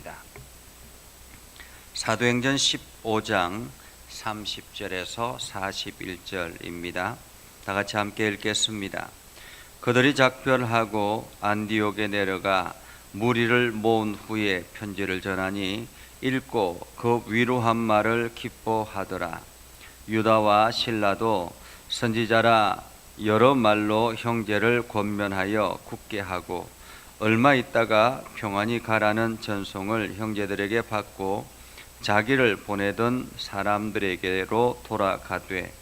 하겠습니다. 사도행전 15장 30절에서 41절입니다. 다 같이 함께 읽겠습니다. 그들이 작별하고 안디옥에 내려가 무리를 모은 후에 편지를 전하니 읽고 그 위로한 말을 기뻐하더라. 유다와 실라도 선지자라 여러 말로 형제를 권면하여 굳게 하고 얼마 있다가 평안히 가라는 전송을 형제들에게 받고 자기를 보내던 사람들에게로 돌아가되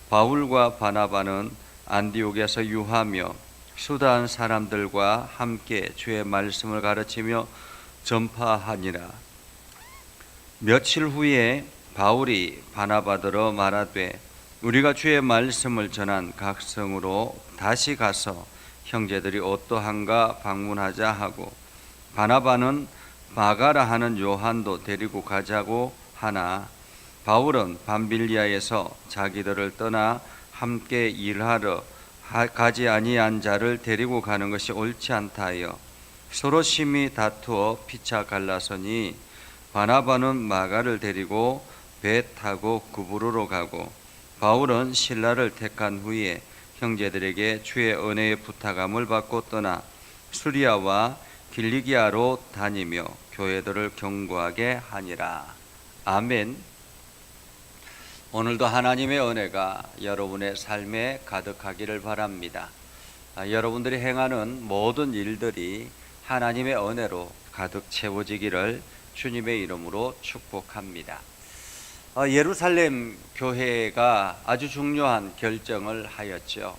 바울과 바나바는 안디옥에서 유하며 수다한 사람들과 함께 주의 말씀을 가르치며 전파하니라. 며칠 후에 바울이 바나바더러 말하되 우리가 주의 말씀을 전한 각 성으로 다시 가서 형제들이 어떠한가 방문하자 하고 바나바는 마가라 하는 요한도 데리고 가자고 하나 바울은 밤빌리아에서 자기들을 떠나 함께 일하러 가지 아니한 자를 데리고 가는 것이 옳지 않다 하여 서로 심히 다투어 피차 갈라서니 바나바는 마가를 데리고 배 타고 구브로로 가고 바울은 실라를 택한 후에 형제들에게 주의 은혜의 부탁함을 받고 떠나 수리아와 길리기아로 다니며 교회들을 경고하게 하니라. 아멘. 오늘도 하나님의 은혜가 여러분의 삶에 가득하기를 바랍니다. 여러분들이 행하는 모든 일들이 하나님의 은혜로 가득 채워지기를 주님의 이름으로 축복합니다. 예루살렘 교회가 아주 중요한 결정을 하였죠.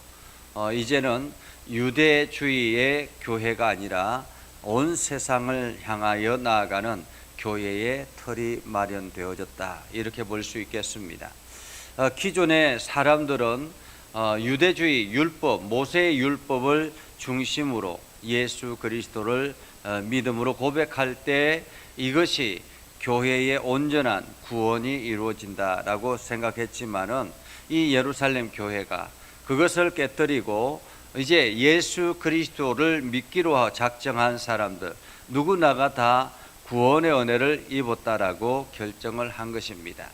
이제는 유대주의의 교회가 아니라 온 세상을 향하여 나아가는 교회의 틀이 마련되어졌다, 이렇게 볼 수 있겠습니다. 기존의 사람들은 유대주의 율법, 모세의 율법을 중심으로 예수 그리스도를 믿음으로 고백할 때 이것이 교회의 온전한 구원이 이루어진다라고 생각했지만은 이 예루살렘 교회가 그것을 깨뜨리고 이제 예수 그리스도를 믿기로 작정한 사람들 누구나가 다 구원의 은혜를 입었다라고 결정을 한 것입니다.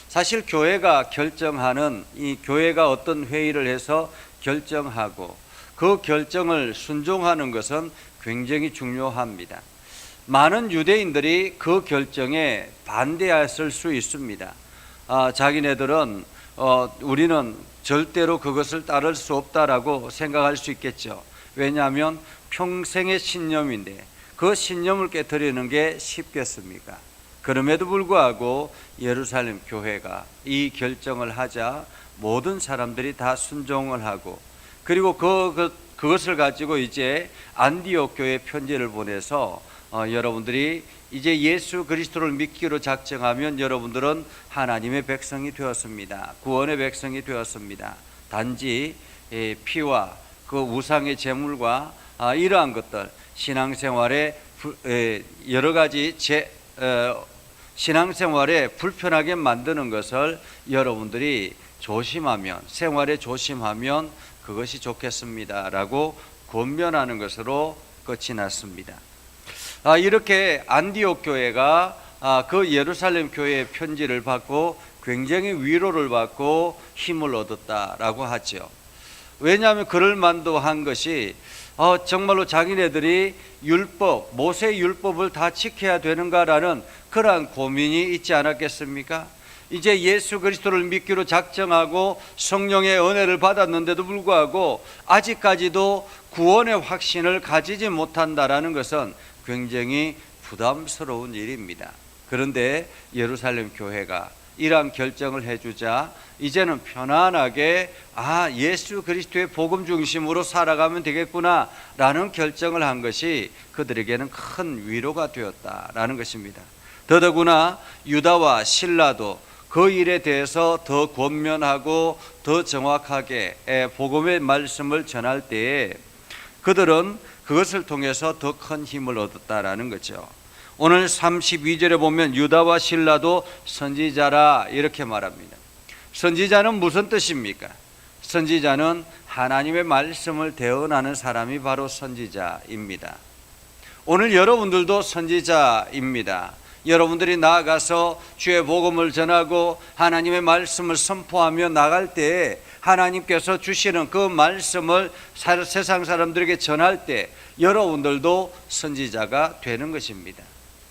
사실 교회가 결정하는 이 교회가 어떤 회의를 해서 결정하고 그 결정을 순종하는 것은 굉장히 중요합니다. 많은 유대인들이 그 결정에 반대했을 수 있습니다. 자기네들은 우리는 절대로 그것을 따를 수 없다라고 생각할 수 있겠죠. 왜냐하면 평생의 신념인데 그 신념을 깨뜨리는 게 쉽겠습니까? 그럼에도 불구하고 예루살렘 교회가 이 결정을 하자 모든 사람들이 다 순종을 하고 그리고 그것을 가지고 이제 안디옥 교회 편지를 보내서 여러분들이 이제 예수 그리스도를 믿기로 작정하면 여러분들은 하나님의 백성이 되었습니다. 구원의 백성이 되었습니다. 단지 피와 그 우상의 제물과 이러한 것들 신앙생활에 여러 가지 신앙생활에 불편하게 만드는 것을 여러분들이 조심하면 생활에 조심하면 그것이 좋겠습니다라고 권면하는 것으로 끝이 났습니다. 이렇게 안디옥 교회가 그 예루살렘 교회의 편지를 받고 굉장히 위로를 받고 힘을 얻었다라고 하죠. 왜냐하면 그럴 만도 한 것이 정말로 자기네들이 율법, 모세의 율법을 다 지켜야 되는가라는 그러한 고민이 있지 않았겠습니까? 이제 예수 그리스도를 믿기로 작정하고 성령의 은혜를 받았는데도 불구하고 아직까지도 구원의 확신을 가지지 못한다라는 것은 굉장히 부담스러운 일입니다. 그런데 예루살렘 교회가 이러한 결정을 해주자 이제는 편안하게 예수 그리스도의 복음 중심으로 살아가면 되겠구나 라는 결정을 한 것이 그들에게는 큰 위로가 되었다라는 것입니다. 더더구나 유다와 실라도 그 일에 대해서 더 권면하고 더 정확하게 복음의 말씀을 전할 때에 그들은 그것을 통해서 더 큰 힘을 얻었다라는 거죠. 오늘 32절에 보면 유다와 실라도 선지자라 이렇게 말합니다. 선지자는 무슨 뜻입니까? 선지자는 하나님의 말씀을 대언하는 사람이 바로 선지자입니다. 오늘 여러분들도 선지자입니다. 여러분들이 나아가서 주의 복음을 전하고 하나님의 말씀을 선포하며 나갈 때 하나님께서 주시는 그 말씀을 세상 사람들에게 전할 때 여러분들도 선지자가 되는 것입니다.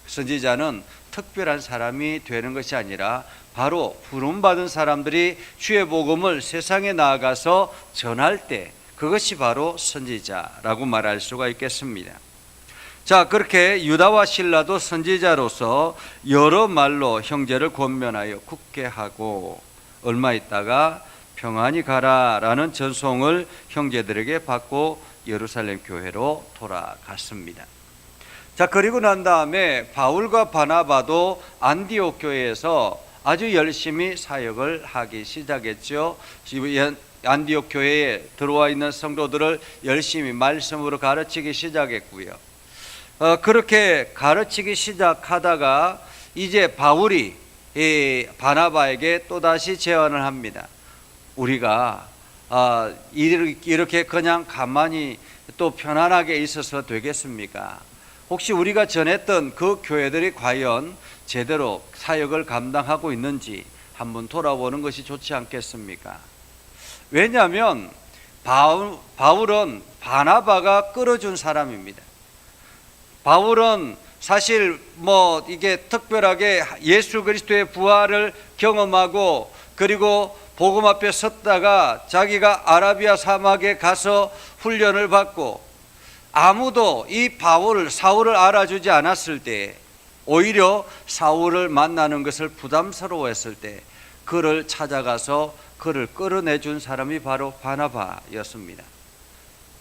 선지자는 특별한 사람이 되는 것이 아니라 바로 부름받은 사람들이 주의 복음을 세상에 나아가서 전할 때 그것이 바로 선지자라고 말할 수가 있겠습니다. 자, 그렇게 유다와 실라도 선지자로서 여러 말로 형제를 권면하여 굳게 하고 얼마 있다가 평안히 가라라는 전송을 형제들에게 받고 예루살렘 교회로 돌아갔습니다. 자, 그리고 난 다음에 바울과 바나바도 안디옥 교회에서 아주 열심히 사역을 하기 시작했죠. 안디옥 교회에 들어와 있는 성도들을 열심히 말씀으로 가르치기 시작했고요. 그렇게 가르치기 시작하다가 이제 바울이 바나바에게 또다시 제안을 합니다. 우리가 이렇게 그냥 가만히 또 편안하게 있어서 되겠습니까? 혹시 우리가 전했던 그 교회들이 과연 제대로 사역을 감당하고 있는지 한번 돌아보는 것이 좋지 않겠습니까? 왜냐하면 바울은 바나바가 끌어준 사람입니다. 바울은 사실 이게 특별하게 예수 그리스도의 부활을 경험하고 그리고 복음 앞에 섰다가 자기가 아라비아 사막에 가서 훈련을 받고 아무도 이 사울을 알아주지 않았을 때 오히려 사울을 만나는 것을 부담스러워했을 때 그를 찾아가서 그를 끌어내준 사람이 바로 바나바였습니다.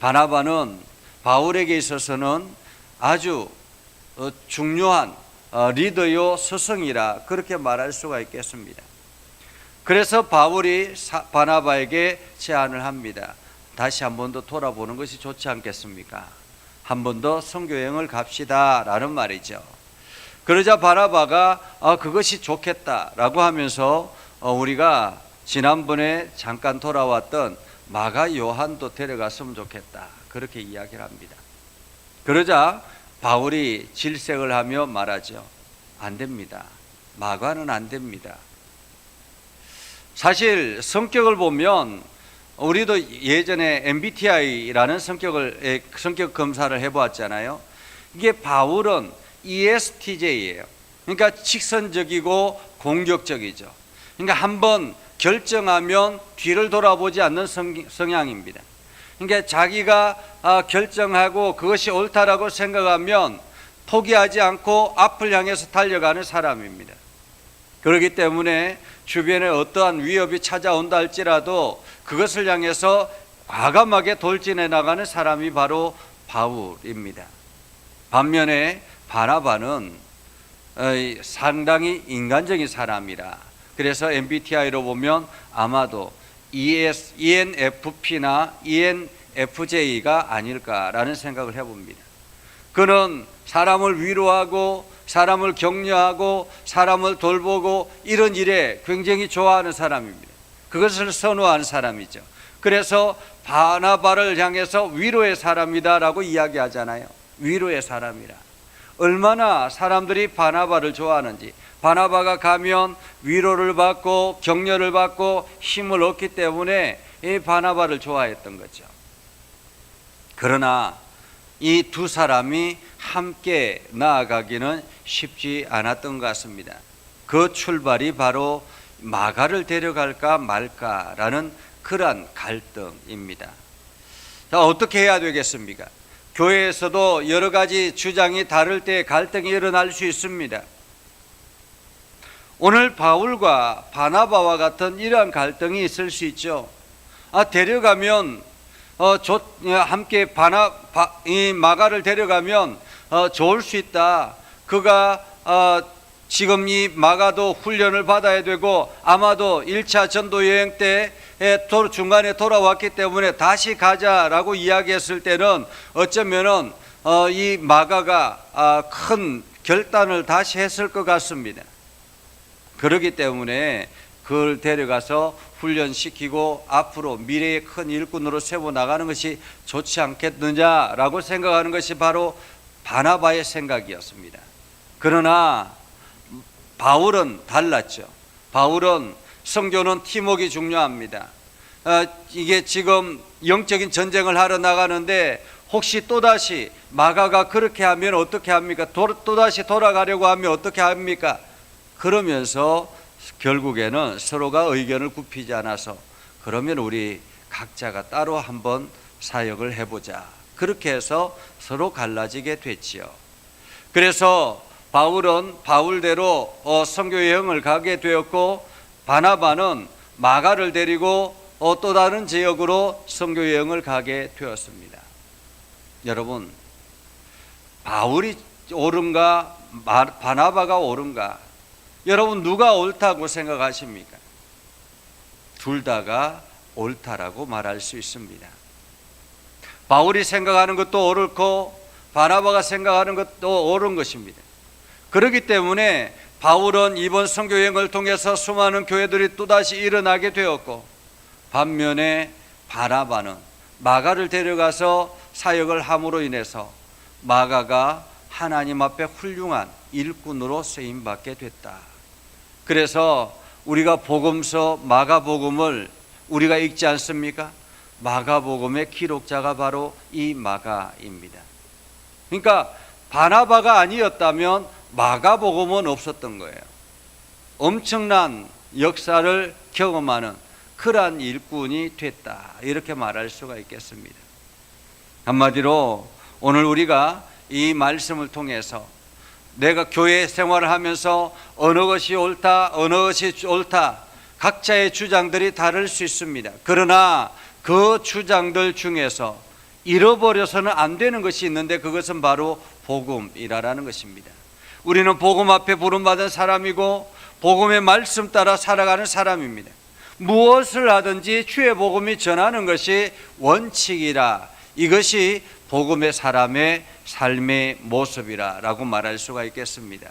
바나바는 바울에게 있어서는 아주 중요한 리더요 스승이라 그렇게 말할 수가 있겠습니다. 그래서 바울이 바나바에게 제안을 합니다. 다시 한 번 더 돌아보는 것이 좋지 않겠습니까? 한 번 더 선교여행을 갑시다 라는 말이죠. 그러자 바나바가 그것이 좋겠다라고 하면서 우리가 지난번에 잠깐 돌아왔던 마가 요한도 데려갔으면 좋겠다 그렇게 이야기를 합니다. 그러자 바울이 질색을 하며 말하죠. 안 됩니다. 마가는 안 됩니다. 사실 성격을 보면 우리도 예전에 MBTI라는 성격 검사를 해보았잖아요. 이게 바울은 ESTJ예요. 그러니까 직선적이고 공격적이죠. 그러니까 한번 결정하면 뒤를 돌아보지 않는 성향입니다. 그러니까 자기가 결정하고 그것이 옳다라고 생각하면 포기하지 않고 앞을 향해서 달려가는 사람입니다. 그렇기 때문에 주변에 어떠한 위협이 찾아온다 할지라도 그것을 향해서 과감하게 돌진해 나가는 사람이 바로 바울입니다. 반면에 바나바는 상당히 인간적인 사람이라 그래서 MBTI로 보면 아마도 ENFP나 ENFJ가 아닐까라는 생각을 해봅니다. 그는 사람을 위로하고 사람을 격려하고 사람을 돌보고 이런 일에 굉장히 좋아하는 사람입니다. 그것을 선호하는 사람이죠. 그래서 바나바를 향해서 위로의 사람이다라고 이야기하잖아요. 위로의 사람이라. 얼마나 사람들이 바나바를 좋아하는지, 바나바가 가면 위로를 받고 격려를 받고 힘을 얻기 때문에 이 바나바를 좋아했던 거죠. 그러나 이 두 사람이 함께 나아가기는 쉽지 않았던 것 같습니다. 그 출발이 바로 마가를 데려갈까 말까라는 그러한 갈등입니다. 자, 어떻게 해야 되겠습니까? 교회에서도 여러 가지 주장이 다를 때 갈등이 일어날 수 있습니다. 오늘 바울과 바나바와 같은 이러한 갈등이 있을 수 있죠. 데려가면 함께 이 마가를 데려가면 좋을 수 있다. 그가 지금 이 마가도 훈련을 받아야 되고 아마도 1차 전도 여행 때 중간에 돌아왔기 때문에 다시 가자라고 이야기했을 때는 어쩌면은 이 마가가 큰 결단을 다시 했을 것 같습니다. 그렇기 때문에 그걸 데려가서 훈련시키고 앞으로 미래의 큰 일꾼으로 세워나가는 것이 좋지 않겠느냐라고 생각하는 것이 바로 바나바의 생각이었습니다. 그러나 바울은 달랐죠. 바울은 성교는 팀워크가 중요합니다. 이게 지금 영적인 전쟁을 하러 나가는데 혹시 또다시 마가가 그렇게 하면 어떻게 합니까? 또다시 돌아가려고 하면 어떻게 합니까? 그러면서 결국에는 서로가 의견을 굽히지 않아서 그러면 우리 각자가 따로 한번 사역을 해보자. 그렇게 해서 서로 갈라지게 됐지요. 그래서 바울은 바울대로 선교 여행을 가게 되었고, 바나바는 마가를 데리고 또 다른 지역으로 선교 여행을 가게 되었습니다. 여러분, 바울이 옳은가 바나바가 옳은가? 여러분, 누가 옳다고 생각하십니까? 둘 다가 옳다라고 말할 수 있습니다. 바울이 생각하는 것도 옳고 바나바가 생각하는 것도 옳은 것입니다. 그렇기 때문에 바울은 이번 선교 여행을 통해서 수많은 교회들이 또다시 일어나게 되었고, 반면에 바나바는 마가를 데려가서 사역을 함으로 인해서 마가가 하나님 앞에 훌륭한 일꾼으로 쓰임받게 됐다. 그래서 우리가 복음서 마가복음을 우리가 읽지 않습니까? 마가복음의 기록자가 바로 이 마가입니다. 그러니까 바나바가 아니었다면 마가복음은 없었던 거예요. 엄청난 역사를 경험하는 그러한 일꾼이 됐다, 이렇게 말할 수가 있겠습니다. 한마디로 오늘 우리가 이 말씀을 통해서 내가 교회 생활을 하면서 어느 것이 옳다, 어느 것이 옳다, 각자의 주장들이 다를 수 있습니다. 그러나 그 주장들 중에서 잃어버려서는 안 되는 것이 있는데 그것은 바로 복음이라는 것입니다. 우리는 복음 앞에 부름받은 사람이고 복음의 말씀 따라 살아가는 사람입니다. 무엇을 하든지 주의 복음이 전하는 것이 원칙이라, 이것이 복음의 사람의 삶의 모습이라고 말할 수가 있겠습니다.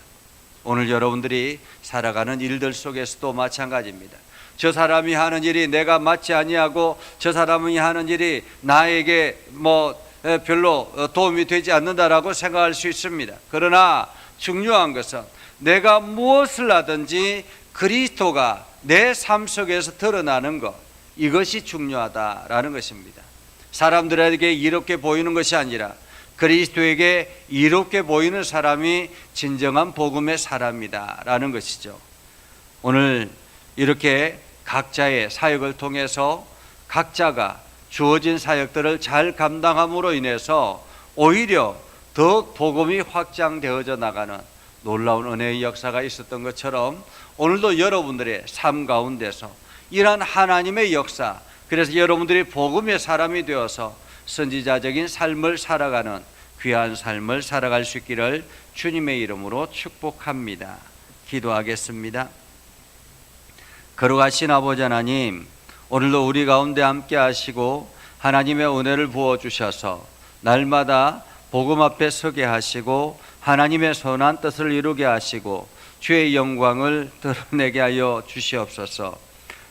오늘 여러분들이 살아가는 일들 속에서도 마찬가지입니다. 저 사람이 하는 일이 내가 맞지 아니하고 저 사람이 하는 일이 나에게 별로 도움이 되지 않는다라고 생각할 수 있습니다. 그러나 중요한 것은 내가 무엇을 하든지 그리스도가 내 삶 속에서 드러나는 것, 이것이 중요하다라는 것입니다. 사람들에게 이롭게 보이는 것이 아니라 그리스도에게 이롭게 보이는 사람이 진정한 복음의 사람이다라는 것이죠. 오늘 이렇게 각자의 사역을 통해서 각자가 주어진 사역들을 잘 감당함으로 인해서 오히려 더욱 복음이 확장되어져 나가는 놀라운 은혜의 역사가 있었던 것처럼 오늘도 여러분들의 삶 가운데서 이러한 하나님의 역사, 그래서 여러분들이 복음의 사람이 되어서 선지자적인 삶을 살아가는 귀한 삶을 살아갈 수 있기를 주님의 이름으로 축복합니다. 기도하겠습니다. 거룩하신 아버지 하나님, 오늘도 우리 가운데 함께 하시고 하나님의 은혜를 부어주셔서 날마다 복음 앞에 서게 하시고 하나님의 선한 뜻을 이루게 하시고 주의 영광을 드러내게 하여 주시옵소서.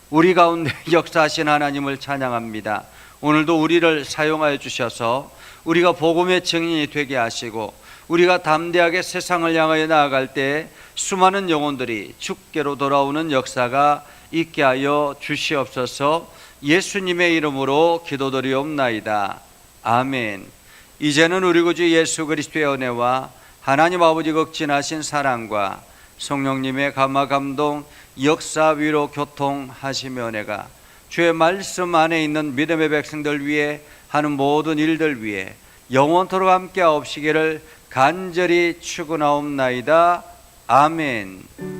우리 가운데 역사하신 하나님을 찬양합니다. 오늘도 우리를 사용하여 주셔서 우리가 복음의 증인이 되게 하시고 우리가 담대하게 세상을 향하여 나아갈 때 수많은 영혼들이 주께로 돌아오는 역사가 있게 하여 주시옵소서. 예수님의 이름으로 기도드리옵나이다. 아멘. 이제는 우리 구주 예수 그리스도의 은혜와 하나님 아버지 극진하신 사랑과 성령님의 감화 감동 역사 위로 교통하시며 은혜가 주의 말씀 안에 있는 믿음의 백성들 위해 하는 모든 일들 위해 영원토록 함께 하옵시기를 간절히 축원하옵나이다. 아멘.